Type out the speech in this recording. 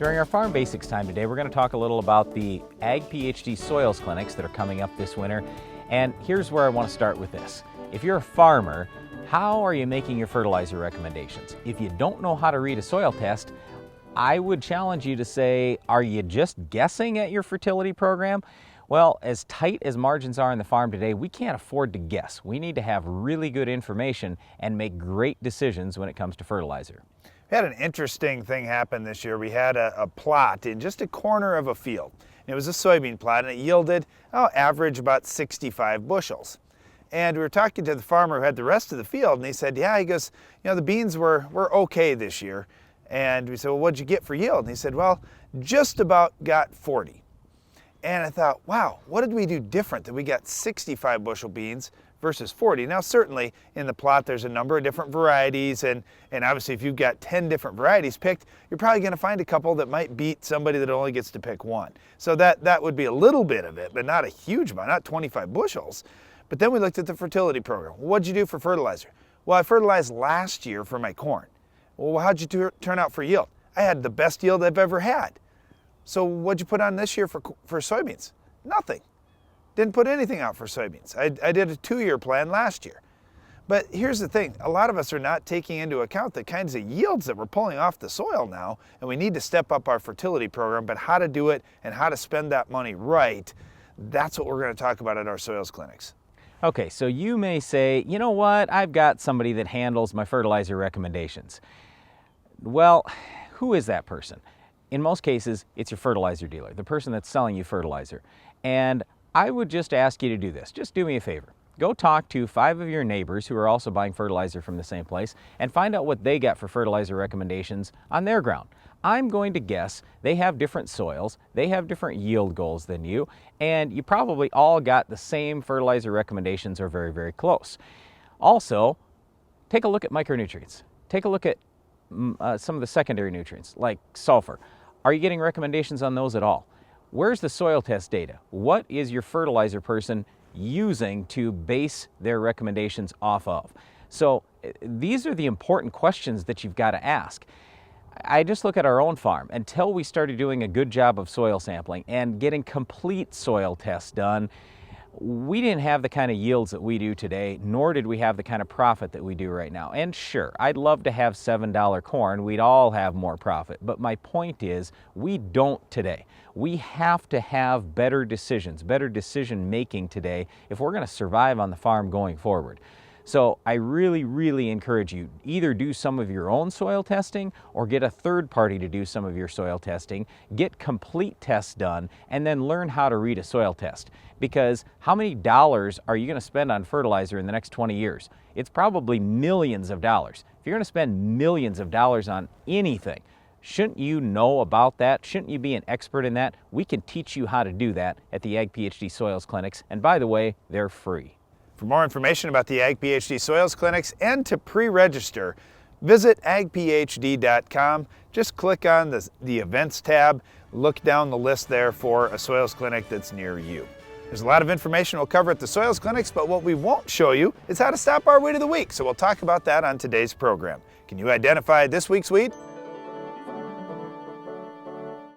During our Farm Basics time today, we're going to talk a little about the Ag PhD soils clinics that are coming up this winter. And here's where I want to start with this. If you're a farmer, how are you making your fertilizer recommendations? If you don't know how to read a soil test, I would challenge you to say, are you just guessing at your fertility program? Well, as tight as margins are in the farm today, we can't afford to guess. We need to have really good information and make great decisions when it comes to fertilizer. We had an interesting thing happen this year. We had a plot in just a corner of a field. It was a soybean plot, and it yielded, average about 65 bushels. And we were talking to the farmer who had the rest of the field, and he said, he goes, the beans were okay this year. And we said, well, what'd you get for yield? And he said, well, just about got 40. And I thought, wow, what did we do different that we got 65 bushel beans versus 40? Now, certainly in the plot, there's a number of different varieties, and obviously if you've got 10 different varieties picked, you're probably gonna find a couple that might beat somebody that only gets to pick one. So that would be a little bit of it, but not a huge amount, not 25 bushels. But then we looked at the fertility program. What'd you do for fertilizer? Well, I fertilized last year for my corn. Well, how'd you turn out for yield? I had the best yield I've ever had. So what'd you put on this year for soybeans? Nothing. Didn't put anything out for soybeans. I did a 2-year plan last year. But here's the thing, a lot of us are not taking into account the kinds of yields that we're pulling off the soil now, and we need to step up our fertility program, but how to do it and how to spend that money right, that's what we're going to talk about at our soils clinics. Okay, so you may say, you know what, I've got somebody that handles my fertilizer recommendations. Well, who is that person? In most cases, it's your fertilizer dealer, the person that's selling you fertilizer. And I would just ask you to do this. Just do me a favor. Go talk to 5 of your neighbors who are also buying fertilizer from the same place and find out what they got for fertilizer recommendations on their ground. I'm going to guess they have different soils, they have different yield goals than you, and you probably all got the same fertilizer recommendations or very, very close. Also, take a look at micronutrients. Take a look at some of the secondary nutrients like sulfur. Are you getting recommendations on those at all? Where's the soil test data? What is your fertilizer person using to base their recommendations off of? So these are the important questions that you've got to ask. I just look at our own farm. Until we started doing a good job of soil sampling and getting complete soil tests done, we didn't have the kind of yields that we do today, nor did we have the kind of profit that we do right now. And sure, I'd love to have $7 corn. We'd all have more profit. But my point is, we don't today. We have to have better decisions, better decision making today if we're going to survive on the farm going forward. So I really, really encourage you, either do some of your own soil testing or get a third party to do some of your soil testing, get complete tests done, and then learn how to read a soil test. Because how many dollars are you going to spend on fertilizer in the next 20 years? It's probably millions of dollars. If you're going to spend millions of dollars on anything, shouldn't you know about that? Shouldn't you be an expert in that? We can teach you how to do that at the Ag PhD Soils Clinics. And by the way, they're free. For more information about the Ag PhD Soils Clinics and to pre-register, visit agphd.com. Just click on the Events tab, look down the list there for a soils clinic that's near you. There's a lot of information we'll cover at the soils clinics, but what we won't show you is how to stop our weed of the week. So we'll talk about that on today's program. Can you identify this week's weed?